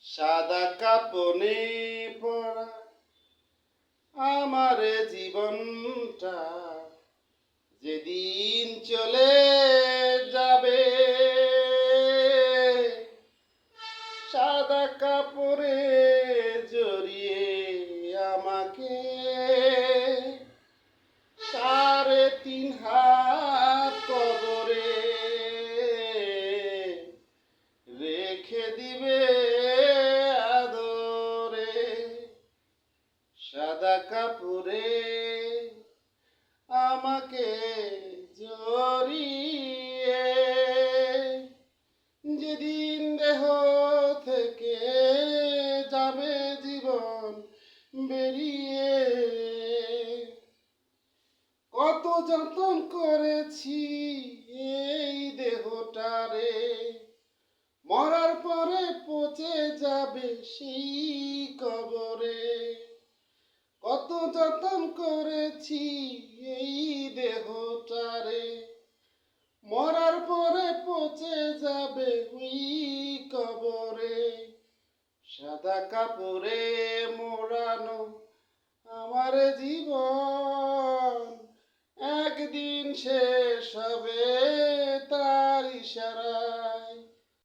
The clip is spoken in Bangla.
সাদা কাপনে পরা আমার জীবনটা যেদিন চলে যাবে, সাদা কাপড়ে জড়িয়ে আমাকে 3.5 হাত কবরে রেখে দিবে আদরে। সাদা কাপড়ে আমাকে জড়িয়ে যেদিন দেহ থেকে যাবে জীবন বেরিয়ে, কত যতন করেছি এই দেহটারে, মরার পরে পচে যাবে সেই কবরে। কত যতন করেছি এই দেহটারে, মরার পরে পচে যাবে ওই কবরে। সাদা কাপড়ে মোড়ানো আমার জীবন একদিন শেষ হবে তার ইশারা।